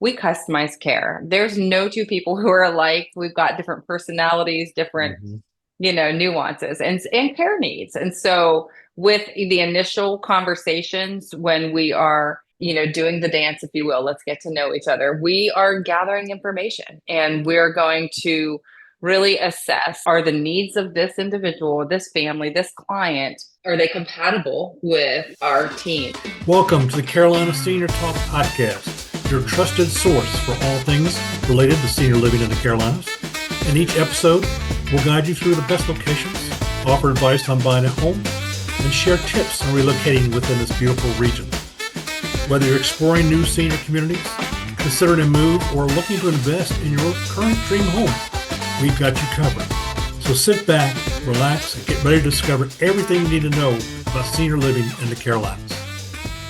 we customize care. There's no two people who are alike. We've got different personalities, different, Mhm. nuances and care needs. And so with the initial conversations when we are, doing the dance, if you will, let's get to know each other. We are gathering information and we're going to really assess, are the needs of this individual, this family, this client, are they compatible with our team? Welcome to the Carolina Senior Talk Podcast, your trusted source for all things related to senior living in the Carolinas. In each episode, we'll guide you through the best locations, offer advice on buying a home, and share tips on relocating within this beautiful region. Whether you're exploring new senior communities, considering a move, or looking to invest in your current dream home, we've got you covered. So sit back, relax, and get ready to discover everything you need to know about senior living in the Carolinas.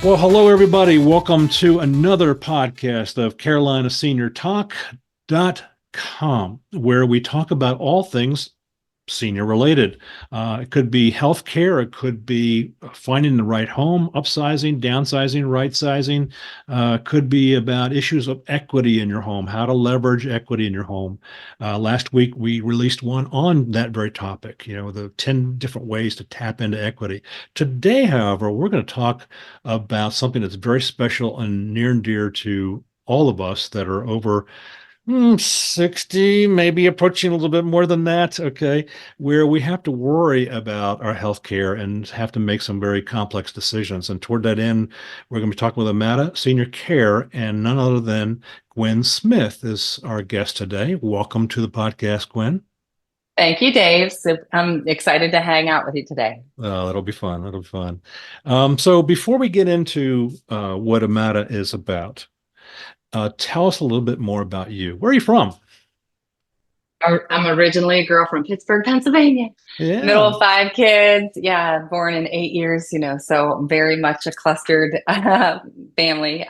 Well, hello, everybody. Welcome to another podcast of CarolinaSeniorTalk.com, where we talk about all things senior related. It could be healthcare. It could be finding the right home, upsizing, downsizing, right sizing. Could be about issues of equity in your home, how to leverage equity in your home. Last week, we released one on that very topic, the 10 different ways to tap into equity. Today, however, we're going to talk about something that's very special and near and dear to all of us that are over 60, maybe approaching a little bit more than that, okay, where we have to worry about our health care and have to make some very complex decisions. And toward that end, we're going to be talking with Amada Senior Care, and none other than Gwen Smith is our guest today. Welcome to the podcast, Gwen. Thank you, Dave. So I'm excited to hang out with you today. That'll be fun. That'll be fun. So before we get into what Amada is about, tell us a little bit more about you. Where are you from? I'm originally a girl from Pittsburgh, Pennsylvania, middle Yeah. of five kids. Yeah, born in 8 years, so very much a clustered family.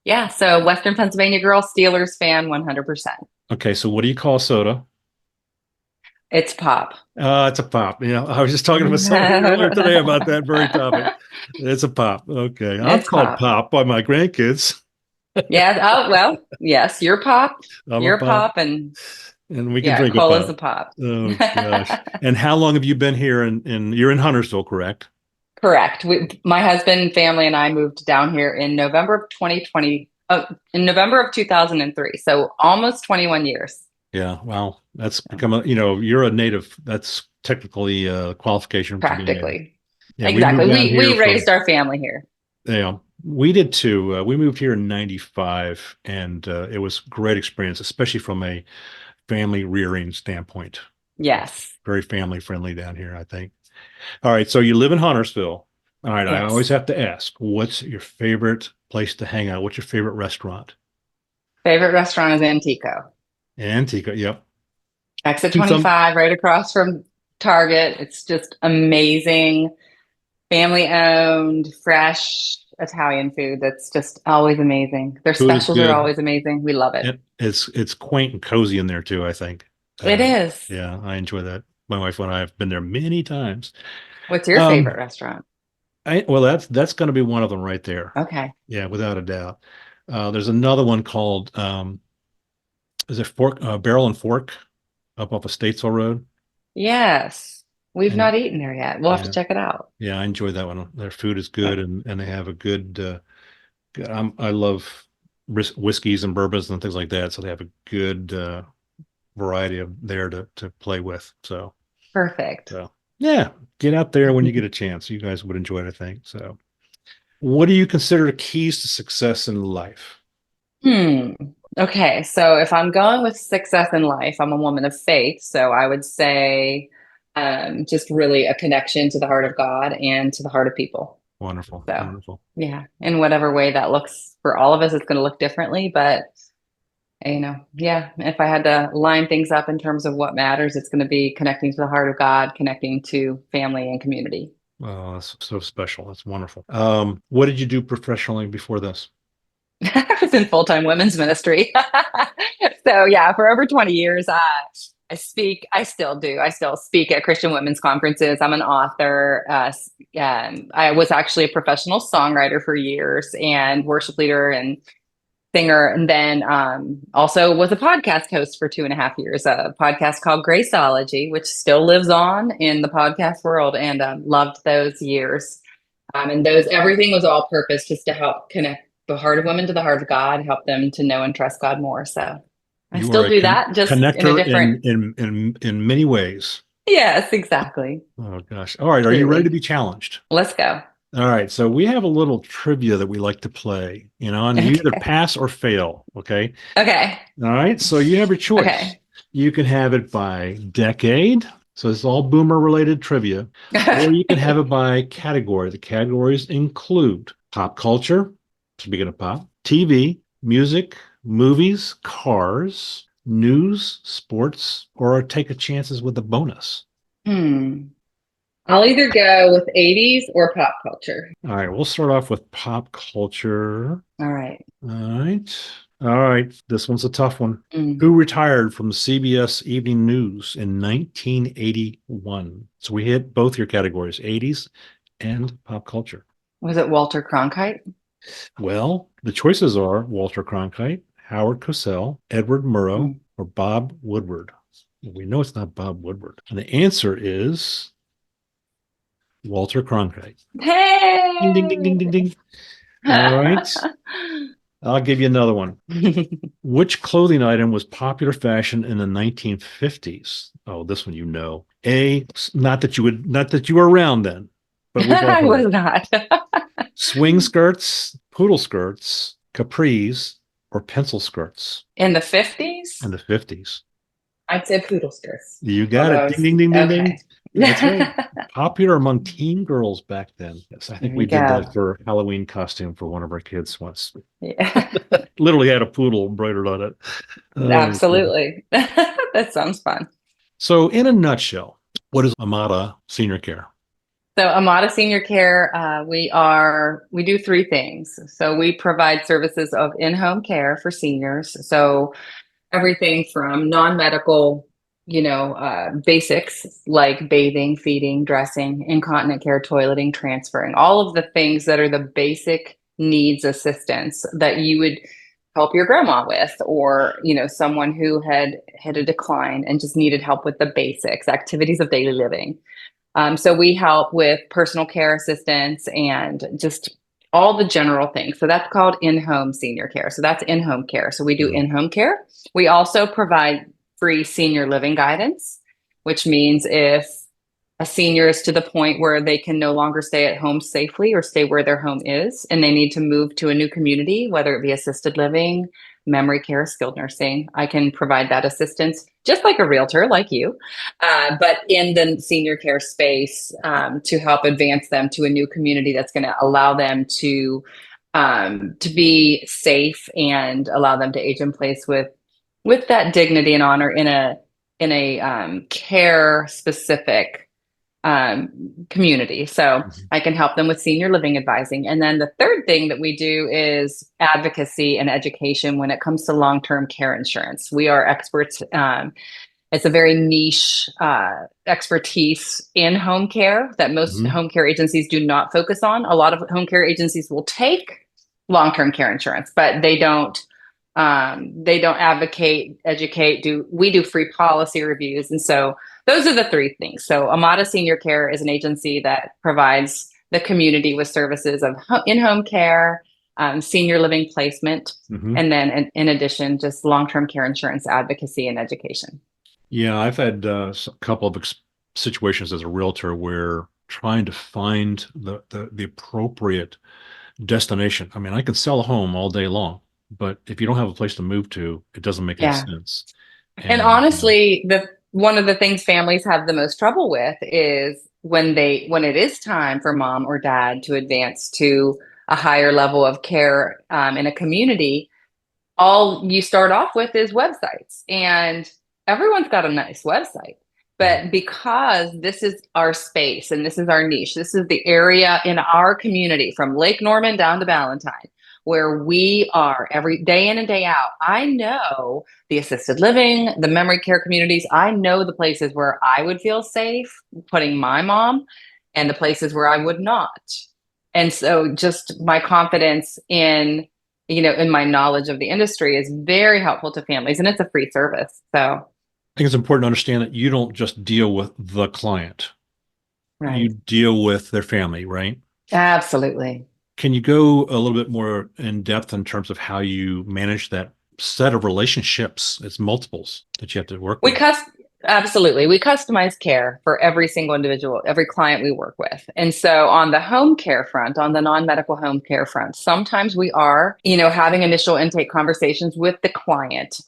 Yeah, so Western Pennsylvania girl, Steelers fan, 100%. Okay, so what do you call soda? It's pop. It's a pop. I was just talking to somebody earlier today about that very topic. It's a pop. Okay. I'm It's called pop. Pop by my grandkids. Yeah. Oh, well, yes, you're pop. I'm a You're pop, pop. And and we can yeah, drink a Cola's a pop. pop. Oh gosh. And how long have you been here you're in Huntersville, correct? Correct. My husband, family, and I moved down here in November of 2020, in November of 2003. So almost 21 years. Yeah. Wow. That's become you're a native. That's technically a qualification to be a native. Practically. Yeah. We Exactly. moved down here We from, raised our family here. we did too. We moved here in 95 and it was a great experience, especially from a family rearing standpoint. Yes. Very family friendly down here, I think. All right. So you live in Huntersville. All right. I always Yes. have to ask, what's your favorite place to hang out? What's your favorite restaurant? Favorite restaurant is Antico. Antigua. Yep. Exit Do some. 25, right across from Target. It's just amazing. Family owned, fresh Italian food. That's just always amazing. Their Food is specials are good. always amazing. We love it. It's quaint and cozy in there too, I think. It is. Yeah, I enjoy that. My wife and I have been there many times. What's your favorite Um, restaurant? well, that's going to be one of them right there. Okay. Yeah, without a doubt. There's another one called is it Fork Barrel and Fork up off of Statesville Road? Yes. We've And not eaten there yet. We'll have to yeah, check it out. yeah, I enjoy that one. Their food is Uh, good, and they have a good. I love whiskeys and bourbons and things like that, so they have a good variety of there to play with. Perfect. So yeah, get out there when you get a chance. You guys would enjoy it, I think. So, what do you consider keys to success in life? Hmm. Okay. So if I'm going with success in life, I'm a woman of faith. So I would say just really a connection to the heart of God and to the heart of people. Wonderful, So wonderful. yeah, in whatever way that looks for all of us, it's going to look differently. But yeah, if I had to line things up in terms of what matters, it's going to be connecting to the heart of God, connecting to family and community. Oh, that's so special. That's wonderful. What did you do professionally before this? I was in full-time women's ministry. So yeah, for over 20 years, I still do. I still speak at Christian women's conferences. I'm an author. I was actually a professional songwriter for years and worship leader and singer, and then also was a podcast host for 2.5 years, a podcast called Graceology, which still lives on in the podcast world, and loved those years. And those everything was all purpose just to help connect the heart of women to the heart of God, help them to know and trust God more. So I You still are a do that, just in a connector different. in many ways. Yes, exactly. Oh gosh. All right. Are you ready to Truly. be challenged? Let's go. All right. So we have a little trivia that we like to play, and you either Okay. pass or fail. Okay. Okay. All right. So you have your choice. Okay. You can have it by decade. So it's all boomer related trivia, or you can have it by category. The categories include pop culture, speaking of pop, TV, music, movies, cars, news, sports, or take a chances with a bonus. Hmm. I'll either go with 80s or pop culture. All right, we'll start off with pop culture. All right. All right. All right. This one's a tough one. Mm. Who retired from CBS Evening News in 1981? So we hit both your categories, 80s and pop culture. Was it Walter Cronkite? Well, the choices are Walter Cronkite, Howard Cosell, Edward Murrow, Mm. or Bob Woodward. We know it's not Bob Woodward. And the answer is Walter Cronkite. Ding, ding, ding, ding, Hey! ding, ding. All right. I'll give you another one. Which clothing item was popular fashion in the 1950s? Oh, this one you know. Not that you were around then, but we've all I heard was it. not. Swing skirts, poodle skirts, capris, or pencil skirts In the 50s? in the 50s. I'd say poodle skirts. You got Although it. I Ding, was, ding, ding, ding, ding. okay. That's right. There Popular among teen girls back then. Yes, I think we you did go. that for Halloween costume for one of our kids once. Yeah. Literally had a poodle embroidered on it. Oh, God. Absolutely. That sounds fun. So, in a nutshell, what is Amada Senior Care? So Amada Senior Care, we do three things. So we provide services of in-home care for seniors. So everything from non-medical, basics like bathing, feeding, dressing, incontinent care, toileting, transferring, all of the things that are the basic needs assistance that you would help your grandma with, or someone who had hit a decline and just needed help with the basics, activities of daily living. So we help with personal care assistance and just all the general things. So that's called in-home senior care. So that's in-home care. So we do Mhm. in-home care. We also provide free senior living guidance, which means if a senior is to the point where they can no longer stay at home safely or stay where their home is, and they need to move to a new community, whether it be assisted living, memory care, skilled nursing, I can provide that assistance just like a realtor, like you, but in the senior care space, to help advance them to a new community that's going to allow them to be safe and allow them to age in place with that dignity and honor in a care specific community. So Mhm. I can help them with senior living advising. And then the third thing that we do is advocacy and education when it comes to long-term care insurance. We are experts. It's a very niche expertise in home care that most Mhm. home care agencies do not focus on. A lot of home care agencies will take long-term care insurance, but they don't. They don't advocate, educate. We do free policy reviews, and so those are the three things. So Amada Senior Care is an agency that provides the community with services of in-home care, senior living placement, Mhm. and then in addition, just long-term care insurance advocacy and education. Yeah, I've had a couple of situations as a realtor where trying to find the appropriate destination. I mean, I can sell a home all day long, but if you don't have a place to move to, it doesn't make any Yeah. sense. And And honestly, the one of the things families have the most trouble with is when it is time for mom or dad to advance to a higher level of care in a community, all you start off with is websites, and everyone's got a nice website. yeah. But because this is our space and this is our niche, this is the area in our community from Lake Norman down to Ballantyne where we are every day in and day out. I know the assisted living, the memory care communities. I know the places where I would feel safe putting my mom and the places where I would not. And so just my confidence in in my knowledge of the industry is very helpful to families, and it's a free service. So, I think it's important to understand that you don't just deal with the client, you right. deal with their family, right? Absolutely. Can you go a little bit more in depth in terms of how you manage that set of relationships? It's multiples that you have to work We with. cus Absolutely. We customize care for every single individual, every client we work with. And so on the home care front, on the non-medical home care front, sometimes we are, having initial intake conversations with the client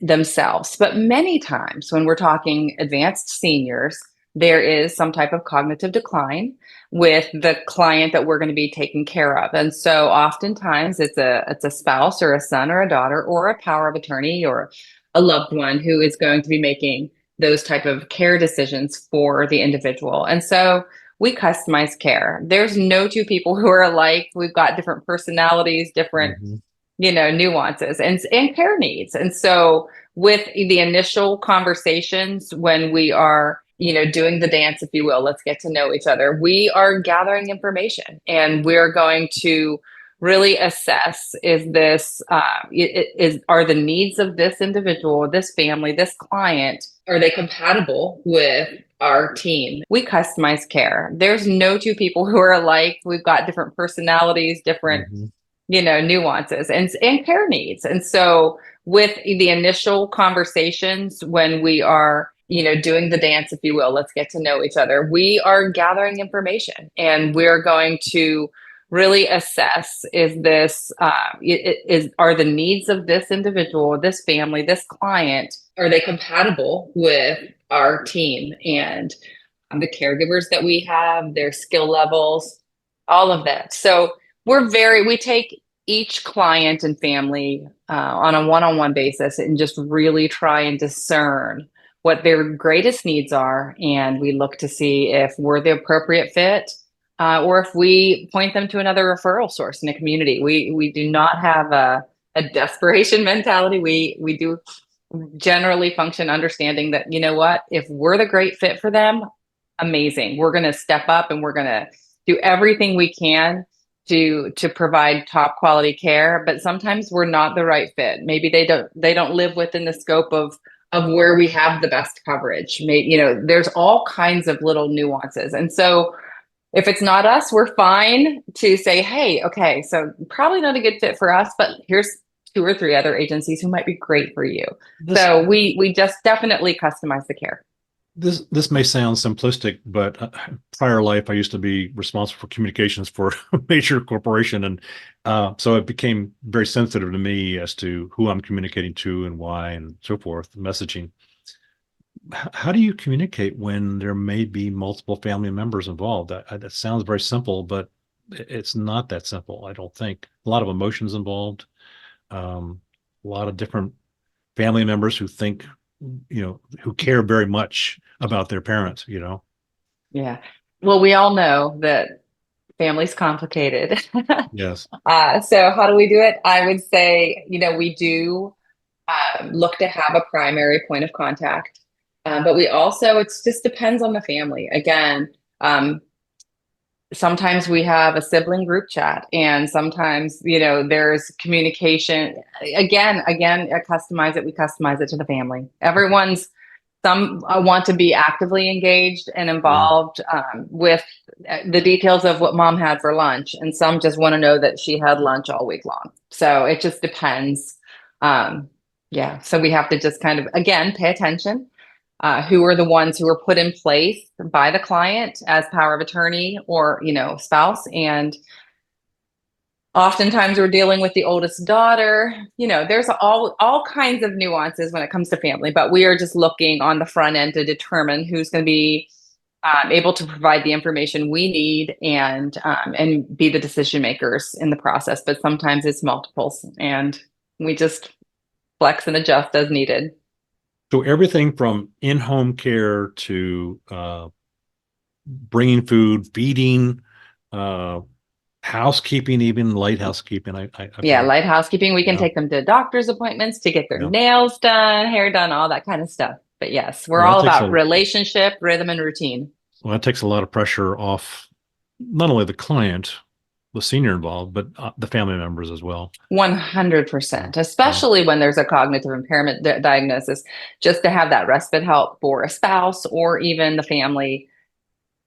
themselves. But many times when we're talking advanced seniors, there is some type of cognitive decline with the client that we're going to be taking care of. And so oftentimes it's a spouse or a son or a daughter or a power of attorney or a loved one who is going to be making those type of care decisions for the individual. And so we customize care. There's no two people who are alike. We've got different personalities, different, Mhm. nuances and care needs. And so with the initial conversations, when we are, doing the dance, if you will, let's get to know each other, we are gathering information and we're going to really assess, is this are the needs of this individual, this family, this client, are they compatible with our team? We customize care. There's no two people who are alike. We've got different personalities, different, Mhm. nuances and care needs. And so with the initial conversations, when we are, doing the dance, if you will, let's get to know each other, we are gathering information and we're going to really assess, is this are the needs of this individual, this family, this client, are they compatible with our team and the caregivers that we have, their skill levels, all of that. So we take each client and family on a one-on-one basis and just really try and discern what their greatest needs are. And we look to see if we're the appropriate fit, or if we point them to another referral source in a community. We do not have a desperation mentality. We do generally function understanding that, what, if we're the great fit for them, amazing. We're going to step up and we're going to do everything we can to provide top quality care. But sometimes we're not the right fit. Maybe they don't live within the scope of where we have the best coverage. Maybe, there's all kinds of little nuances. And so if it's not us, we're fine to say, hey, okay, so probably not a good fit for us, but here's two or three other agencies who might be great for you. This So we just definitely customize the care. this may sound simplistic, but prior life I used to be responsible for communications for a major corporation, and so it became very sensitive to me as to who I'm communicating to and why and so forth. Messaging. How do you communicate when there may be multiple family members involved? That sounds very simple, but it's not that simple. I don't think a lot of emotions involved, a lot of different family members who think, who care very much about their parents. Yeah. Well, we all know that family's complicated. Yes. So how do we do it? I would say, we do look to have a primary point of contact. But we also, it just depends on the family. Again, sometimes we have a sibling group chat, and sometimes, there's communication. Again, we customize it to the family. Some want to be actively engaged and Yeah. involved with the details of what mom had for lunch, and some just want to know that she had lunch all week long. So it just depends. Um, yeah, so we have to just kind of, again, pay attention. Who are the ones who are put in place by the client as power of attorney or, spouse, and oftentimes we're dealing with the oldest daughter. There's all kinds of nuances when it comes to family, but we are just looking on the front end to determine who's going to be able to provide the information we need and be the decision makers in the process. But sometimes it's multiples, and we just flex and adjust as needed. So everything from in-home care to bringing food, feeding, uh, housekeeping, even light housekeeping. I've Yeah, heard. light housekeeping. We can Yeah. take them to doctor's appointments to get their Yeah. nails done, hair done, all that kind of stuff. But yes, we're Well, that all takes about a relationship, rhythm, and routine. well, that takes a lot of pressure off not only the client the senior involved, but the family members as well. 100%, Yeah. especially when there's a cognitive impairment diagnosis, just to have that respite help for a spouse or even the family.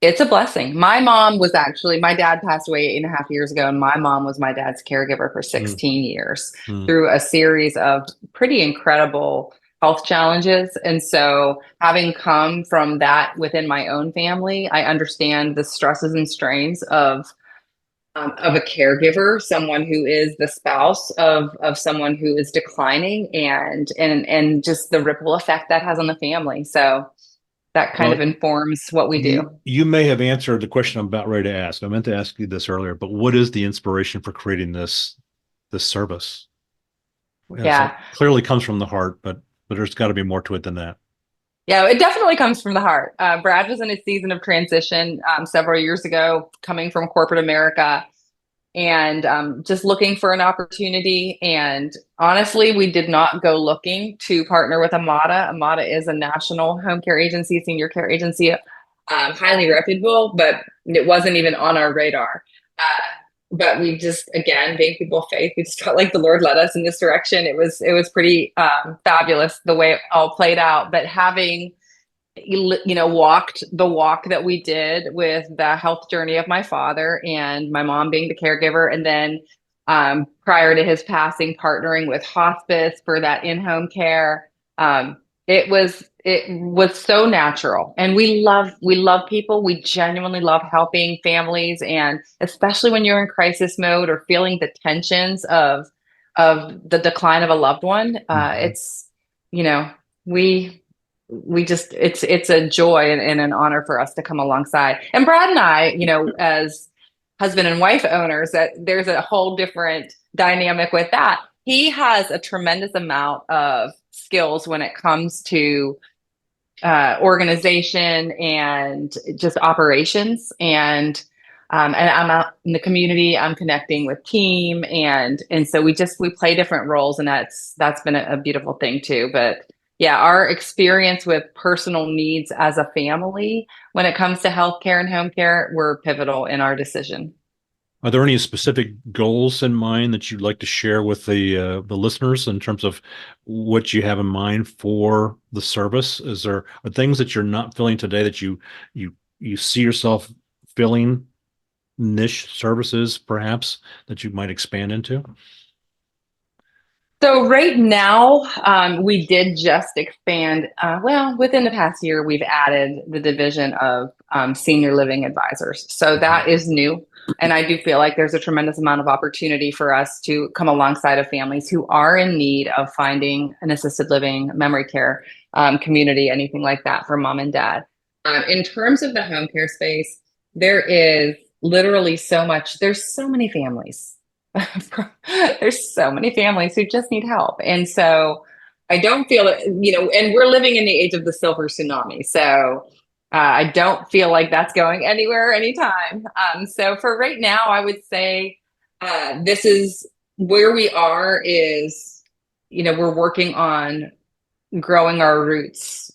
It's a blessing. My dad passed away 8.5 years ago, and my mom was my dad's caregiver for Mm, 16 years mm. through a series of pretty incredible health challenges. And so, having come from that within my own family, I understand the stresses and strains of a caregiver, someone who is the spouse of someone who is declining, and just the ripple effect that has on the family. So that kind of Well, informs what we do. you may have answered the question I'm about ready to ask. I meant to ask you this earlier, but what is the inspiration for creating this service? Yes, it Yeah. clearly comes from the heart, but there's got to be more to it than that. Yeah, it definitely comes from the heart. Brad was in a season of transition several years ago, coming from corporate America, and just looking for an opportunity. And honestly, we did not go looking to partner with Amada. Amada is a national home care agency, senior care agency, highly reputable, but it wasn't even on our radar. But we just, again, being people of faith, we just felt like the Lord led us in this direction. It was pretty fabulous the way it all played out. But having walked the walk that we did with the health journey of my father and my mom being the caregiver, and then prior to his passing, partnering with hospice for that in-home care. It was so natural, and we love people. We genuinely love helping families, and especially when you're in crisis mode or feeling the tensions of the decline of a loved one. Mhm. It's you know we just it's a joy and an honor for us to come alongside. And Brad and I, as husband and wife owners, that there's a whole different dynamic with that. He has a tremendous amount of skills when it comes to organization and just operations. And I'm out in the community. I'm connecting with team, and so we play different roles, and that's been a beautiful thing too. But yeah, our experience with personal needs as a family when it comes to healthcare and home care were pivotal in our decision. Are there any specific goals in mind that you'd like to share with the listeners in terms of what you have in mind for the service? Is there are things that you're not filling today that you see yourself filling niche services perhaps that you might expand into? So right now, we did just expand. Well, within the past year, we've added the division of senior living advisors. So Mhm. that is new. And I do feel like there's a tremendous amount of opportunity for us to come alongside of families who are in need of finding an assisted living, memory care community, anything like that for mom and dad. In terms of the home care space, there is literally so much, there's so many families. There's so many families who just need help. And so I don't feel it, and we're living in the age of the silver tsunami. So I don't feel like that's going anywhere anytime. So for right now, I would say this is where we are is, we're working on growing our roots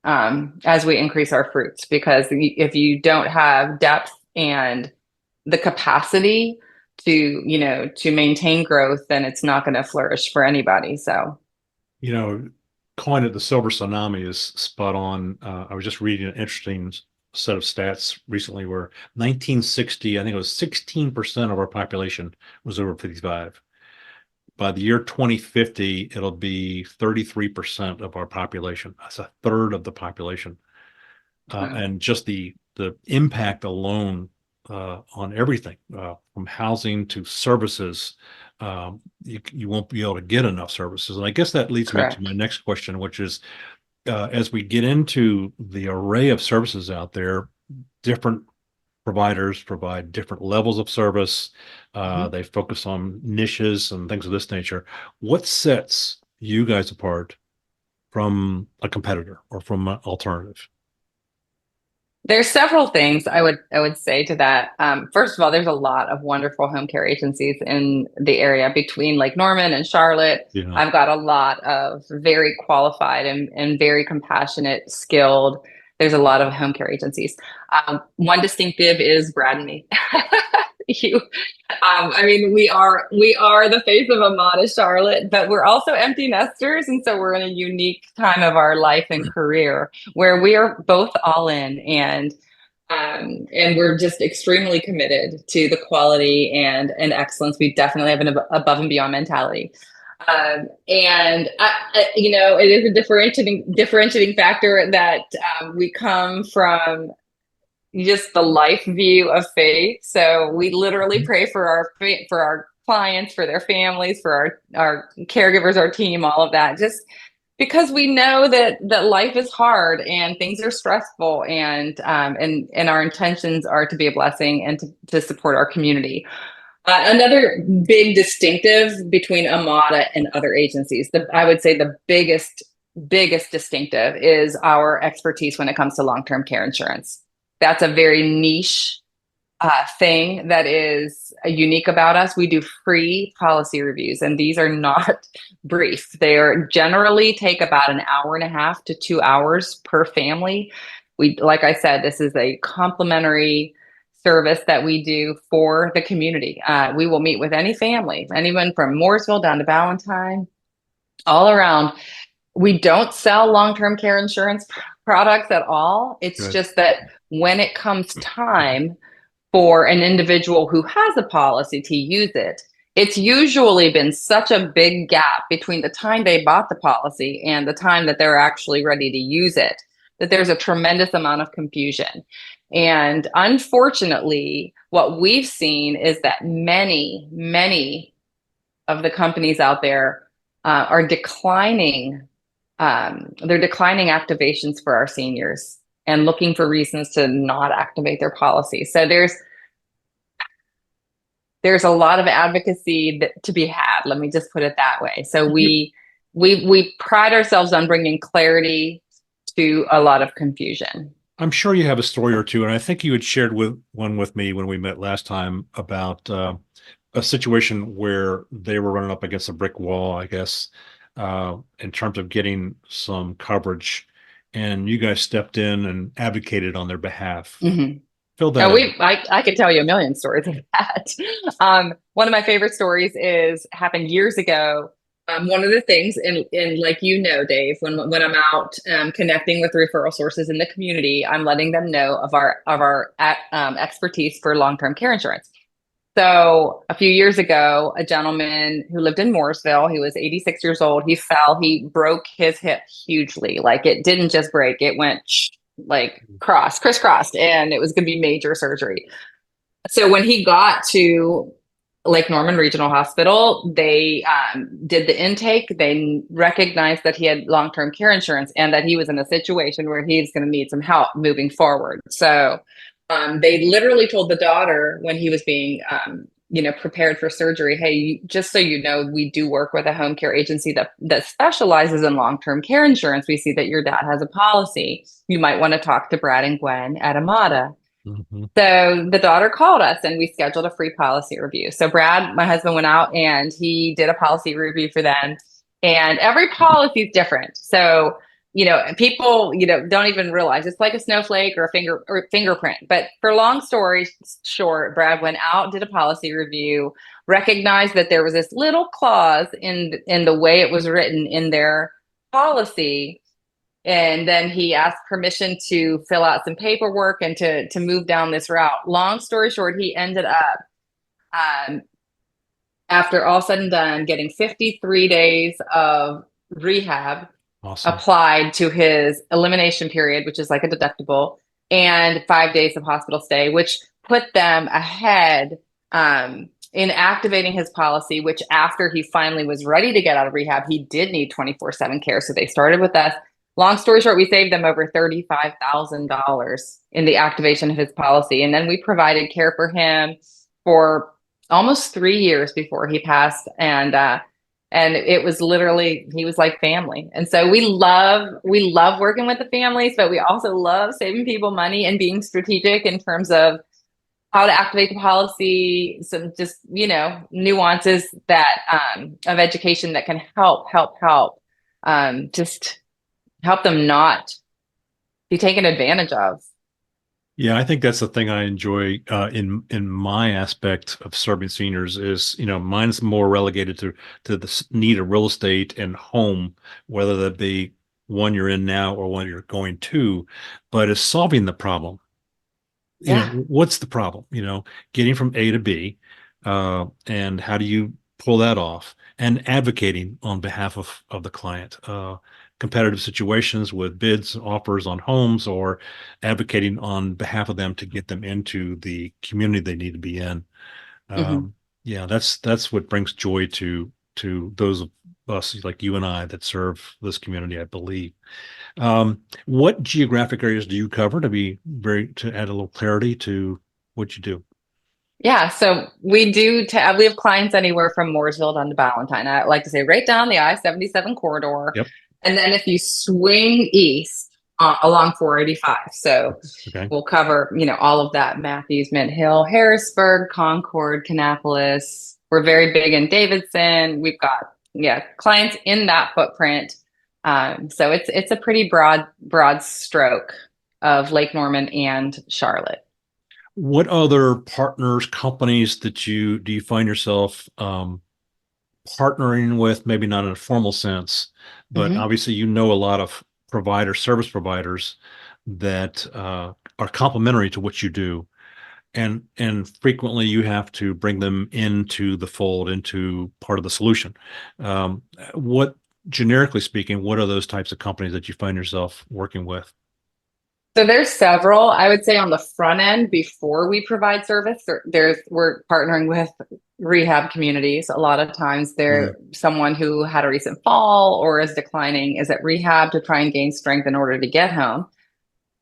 as we increase our fruits, because if you don't have depth and the capacity to maintain growth, then it's not going to flourish for anybody. So You know, calling it the silver tsunami is spot on. I was just reading an interesting set of stats recently where 1960, I think it was 16% of our population was over 55. By the year 2050, it'll be 33% of our population. That's a third of the population. And just the impact alone on everything, from housing to services, you won't be able to get enough services. And I guess that leads me to my correct. next question, which is as we get into the array of services out there, different providers provide different levels of service. Mhm. They focus on niches and things of this nature. What sets you guys apart from a competitor or from an alternative? There's several things I would say to that. First of all, there's a lot of wonderful home care agencies in the area between Lake Norman and Charlotte. You know, I've got a lot of very qualified and very compassionate, skilled. There's a lot of home care agencies. One distinctive is Brad and me. You, I mean, we are the face of Amada Charlotte, but we're also empty nesters, and so we're in a unique time of our life and career where we are both all in, and we're just extremely committed to the quality and excellence. We definitely have an above and beyond mentality. And it is a differentiating factor that we come from just the life view of faith. So we literally pray for our clients, for their families, for our caregivers, our team, all of that. Just because we know that life is hard and things are stressful, and our intentions are to be a blessing and to support our community. Another big distinctive between Amada and other agencies, I would say the biggest distinctive is our expertise when it comes to long-term care insurance. That's a very niche thing that is unique about us. We do free policy reviews, and these are not brief. They are generally take about an hour and a half to 2 hours per family. Like I said, this is a complimentary service that we do for the community. We will meet with any family, anyone from Mooresville down to Ballantyne, all around. We don't sell long-term care insurance products at all. It's Good. just that when it comes time for an individual who has a policy to use it, it's usually been such a big gap between the time they bought the policy and the time that they're actually ready to use it, that there's a tremendous amount of confusion. And unfortunately, what we've seen is that many of the companies out there are declining. They're declining activations for our seniors and looking for reasons to not activate their policy. So there's a lot of advocacy to be had. Let me just put it that way. So we pride ourselves on bringing clarity to a lot of confusion. I'm sure you have a story or two, and I think you had shared one with me when we met last time about a situation where they were running up against a brick wall, I guess, in terms of getting some coverage, and you guys stepped in and advocated on their behalf. Mm-hmm. Fill that Now, in. I could tell you a million stories of that. One of my favorite stories happened years ago. One of the things, and like Dave, when I'm out connecting with referral sources in the community, I'm letting them know of our expertise for long-term care insurance. So a few years ago, a gentleman who lived in Mooresville, he was 86 years old. He fell. He broke his hip hugely. Like, it didn't just break; it went like crisscrossed, and it was going to be major surgery. So when he got to Lake Norman Regional Hospital, they did the intake. They recognized that he had long-term care insurance and that he was in a situation where he's going to need some help moving forward. So they literally told the daughter when he was being prepared for surgery, hey, just so you know, we do work with a home care agency that specializes in long-term care insurance. We see that your dad has a policy. You might want to talk to Brad and Gwen at Amada. Mm-hmm. So the daughter called us and we scheduled a free policy review. So Brad, my husband, went out and he did a policy review for them. And every policy is different. So, people, don't even realize it's like a snowflake or a fingerprint. But for long story short, Brad went out, did a policy review, recognized that there was this little clause in the way it was written in their policy. And then he asked permission to fill out some paperwork and to move down this route. Long story short, he ended up, after all said and done, getting 53 days of rehab. Awesome. Applied to his elimination period, which is like a deductible, and 5 days of hospital stay, which put them ahead in activating his policy, which after he finally was ready to get out of rehab, he did need 24/7 care. So they started with us. Long story short, we saved them over $35,000 in the activation of his policy. And then we provided care for him for almost 3 years before he passed. And it was literally, he was like family. And so we love working with the families, but we also love saving people money and being strategic in terms of how to activate the policy, some just, nuances that of education that can help just help them not be taken advantage of. Yeah, I think that's the thing I enjoy in my aspect of serving seniors is, mine's more relegated to the need of real estate and home, whether that be one you're in now or one you're going to, but it's solving the problem. Yeah. What's the problem? Getting from A to B, and how do you pull that off? And advocating on behalf of the client, competitive situations with bids, offers on homes, or advocating on behalf of them to get them into the community they need to be in. Hmm. Um, yeah, that's what brings joy to those of us like you and I that serve this community, I believe. What geographic areas do you cover to add a little clarity to what you do? Yeah, so we have clients anywhere from Mooresville down to Ballantyne. I like to say right down the I-77 corridor. Yep. And then if you swing east along 485. So Okay. we'll cover, all of that: Matthews, Mint Hill, Harrisburg, Concord, Kannapolis. We're very big in Davidson. We've got, yeah, clients in that footprint. So it's a pretty broad stroke of Lake Norman and Charlotte. What other partners, companies that do you find yourself partnering with? Maybe not in a formal sense, but Mhm. obviously a lot of service providers that are complementary to what you do, and frequently you have to bring them into the fold, into part of the solution. What Generically speaking, what are those types of companies that you find yourself working with? So there's several. I would say on the front end, before we provide service, we're partnering with rehab communities. A lot of times they're Mhm. someone who had a recent fall or is declining, is at rehab to try and gain strength in order to get home.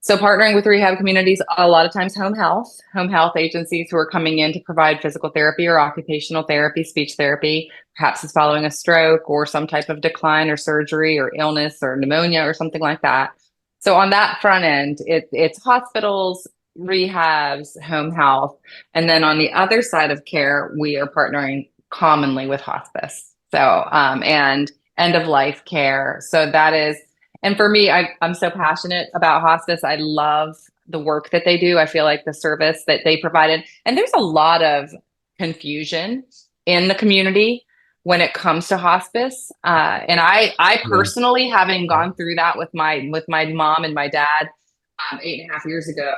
So partnering with rehab communities, a lot of times home health agencies who are coming in to provide physical therapy or occupational therapy, speech therapy, perhaps it's following a stroke or some type of decline or surgery or illness or pneumonia or something like that. So on that front end, it's hospitals, rehabs, home health. And then on the other side of care, we are partnering commonly with hospice. So, and end of life care. So that is, and for me, I'm so passionate about hospice. I love the work that they do. I feel like the service that they provided, and there's a lot of confusion in the community when it comes to hospice. And I Yeah. personally, having gone through that with my mom and my dad 8.5 years ago,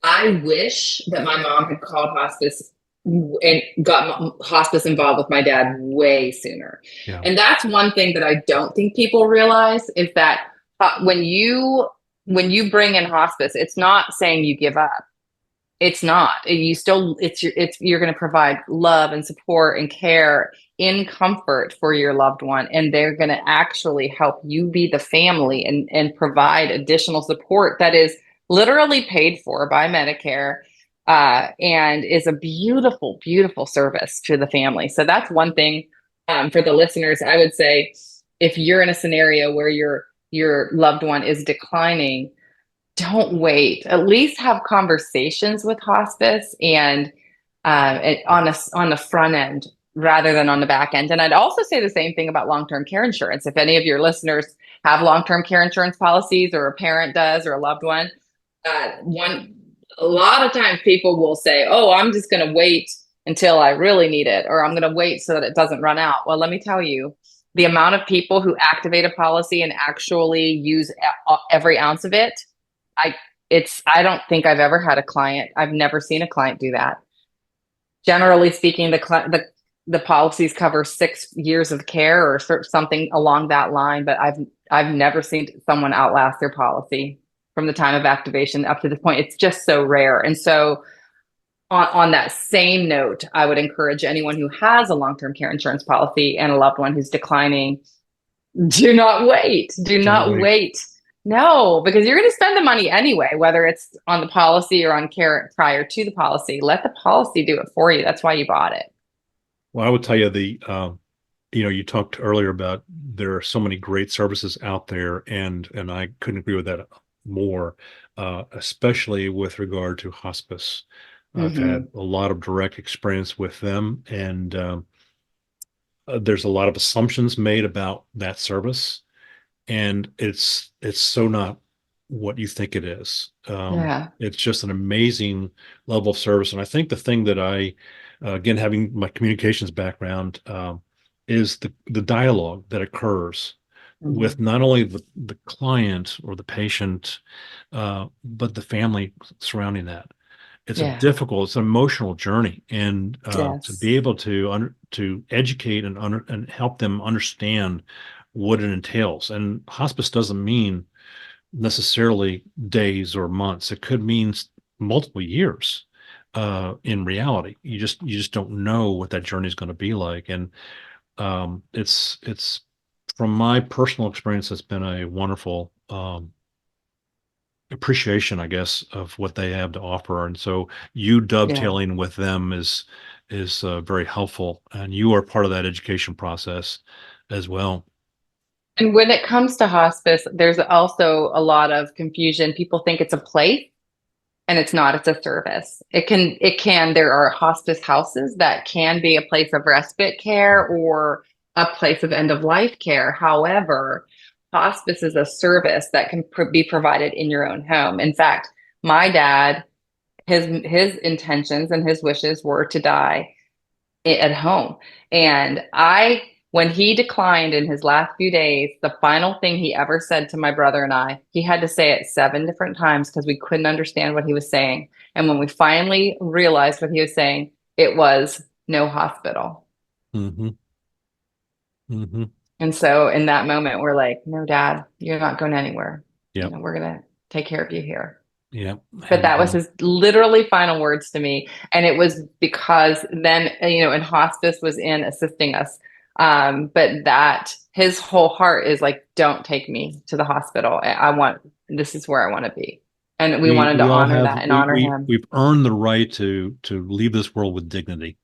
I wish that my mom had called hospice and got hospice involved with my dad way sooner. Yeah. And that's one thing that I don't think people realize is that when you bring in hospice, it's not saying you give up. It's not. You still it's you're going to provide love and support and care in comfort for your loved one, and they're going to actually help you be the family and provide additional support that is literally paid for by Medicare, and is a beautiful, beautiful service to the family. So that's one thing, for the listeners. I would say if you're in a scenario where your loved one is declining, don't wait. At least have conversations with hospice and on the front end rather than on the back end. And I'd also say the same thing about long-term care insurance. If any of your listeners have long-term care insurance policies, or a parent does, or a loved one, one a lot of times people will say, "Oh, I'm just going to wait until I really need it, or I'm going to wait so that it doesn't run out." Well, let me tell you, the amount of people who activate a policy and actually use every ounce of it, I I don't think I've ever had a client. I've never seen a client do that. Generally speaking, the policies cover 6 years of care or something along that line, but I've never seen someone outlast their policy from the time of activation up to the point. It's just so rare. And so on that same note, I would encourage anyone who has a long-term care insurance policy and a loved one who's declining, do not wait. Do Don't not wait. wait. No, because you're going to spend the money anyway, whether it's on the policy or on care prior to the policy. Let the policy do it for you. That's why you bought it. Well, I would tell you you talked earlier about there are so many great services out there, and I couldn't agree with that more, especially with regard to hospice. I've had Hmm. a lot of direct experience with them, and there's a lot of assumptions made about that service, and it's so not. what you think it is. Yeah. It's just an amazing level of service. And I think the thing that again, having my communications background, is the dialogue that occurs with Mhm. not only the client or the patient, but the family surrounding that. Yeah. It's an emotional journey, and to Yes. be able to educate and help them understand what it entails. And hospice doesn't mean necessarily days or months. It could mean multiple years. In reality, you just don't know what that journey is going to be like, and it's from my personal experience, it's been a wonderful appreciation, I guess, of what they have to offer. And so you Yeah. dovetailing with them is very helpful, and you are part of that education process as well. And when it comes to hospice, there's also a lot of confusion. People think it's a place, and it's not. It's a service. There are hospice houses that can be a place of respite care or a place of end of life care. However, hospice is a service that can be provided in your own home. In fact, my dad, his intentions and his wishes were to die at home. And when he declined in his last few days, the final thing he ever said to my brother and I, he had to say it 7 different times because we couldn't understand what he was saying. And when we finally realized what he was saying, it was no hospital. Hmm. Hmm. And so in that moment, we're like, no, Dad, you're not going anywhere. Yep. We're going to take care of you here. Yep. But And that was his literally final words to me. And it was because then, and hospice was in assisting us. But that his whole heart is like, don't take me to the hospital. This is where I want to be. And we wanted to we all honor have that and honor him. we've earned the right to leave this world with dignity,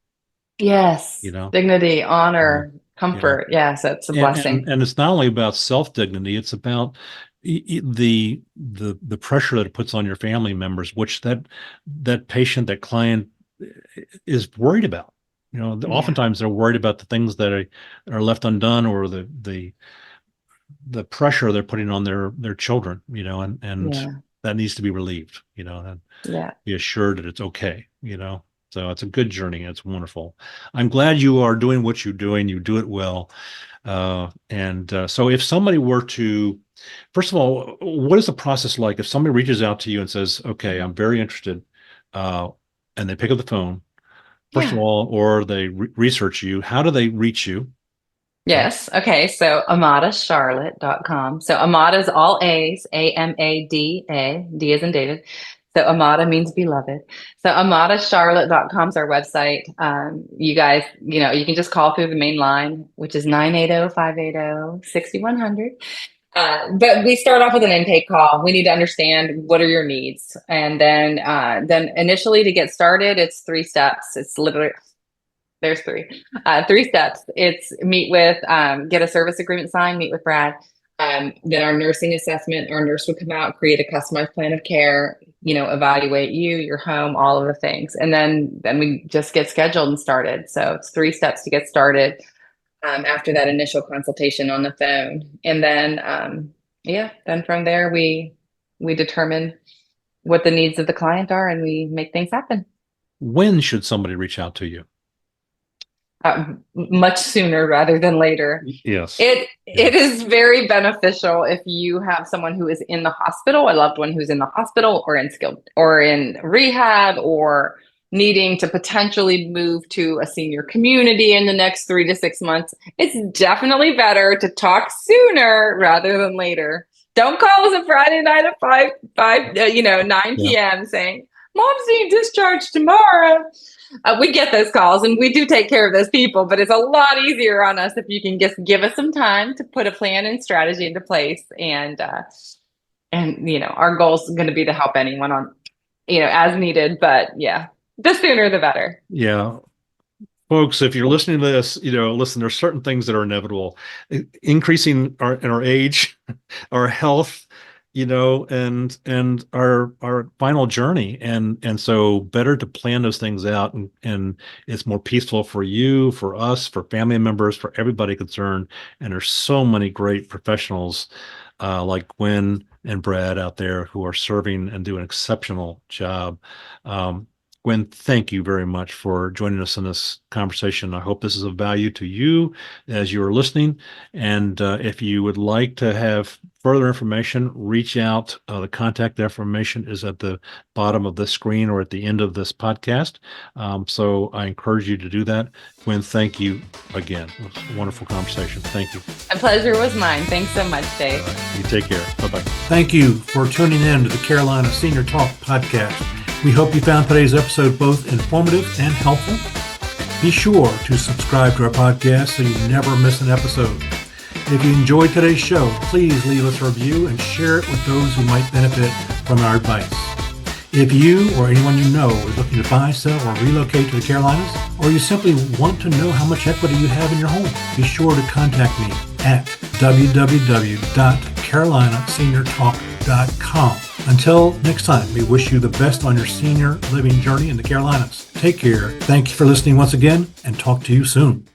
you Yes. know. Dignity, Yeah. honor, Yeah. comfort. Yes, it's a And blessing. and it's not only about self-dignity, it's about the pressure that it puts on your family members, which that patient, that client is worried about. Yeah. Oftentimes they're worried about the things that are left undone, or the pressure they're putting on their children, and Yeah. that needs to be relieved, and Yeah. be assured that it's okay. So it's a good journey. It's wonderful. I'm glad you are doing what you're doing. You do it well. And so if somebody were to, first of all, what is the process like if somebody reaches out to you and says, okay, I'm very interested, uh, and they pick up the phone, first of Yeah. all, or they research you, how do they reach you? Okay. Yes. Okay. So amadacharlotte.com. So Amada is all A's, Amada, D as in David. So Amada means beloved. So amadacharlotte.com is our website. You guys, you can just call through the main line, which is 980-580-6100. But we start off with an intake call. We need to understand what are your needs. And then initially to get started, it's 3 steps. It's literally there's 3 steps. It's meet with, get a service agreement signed, meet with Brad. Then our nursing assessment, our nurse would come out, create a customized plan of care, evaluate you, your home, all of the things. And then we just get scheduled and started. So it's 3 steps to get started, after that initial consultation on the phone. And then, yeah, then from there, we determine what the needs of the client are and we make things happen. When should somebody reach out to you? Much sooner rather than later. Yes. It Yes. is very beneficial if you have someone who is in the hospital, a loved one who's in the hospital or in skilled or in rehab or needing to potentially move to a senior community in the next 3 to 6 months. It's definitely better to talk sooner rather than later. Don't call us a Friday night at 9 Yeah. p.m. saying, Mom's being discharged tomorrow. We get those calls and we do take care of those people, but it's a lot easier on us if you can just give us some time to put a plan and strategy into place. And our goal is going to be to help anyone on, as needed. But yeah, the sooner the better. Yeah. Folks, if you're listening to this, listen, there's certain things that are inevitable. Increasing in our age, our health, and our final journey. And so better to plan those things out, and it's more peaceful for you, for us, for family members, for everybody concerned. And there's so many great professionals like Gwen and Brad out there who are serving and do an exceptional job. Gwen, thank you very much for joining us in this conversation. I hope this is of value to you as you are listening. And if you would like to have further information, reach out. The contact information is at the bottom of the screen or at the end of this podcast. So I encourage you to do that. Gwen, thank you again. It was a wonderful conversation. Thank you. A pleasure was mine. Thanks so much, Dave. All right. You take care. Bye-bye. Thank you for tuning in to the Carolina Senior Talk podcast. We hope you found today's episode both informative and helpful. Be sure to subscribe to our podcast so you never miss an episode. If you enjoyed today's show, please leave us a review and share it with those who might benefit from our advice. If you or anyone you know is looking to buy, sell, or relocate to the Carolinas, or you simply want to know how much equity you have in your home, be sure to contact me at www.carolinaseniortalk.com. Until next time, we wish you the best on your senior living journey in the Carolinas. Take care. Thank you for listening once again, and talk to you soon.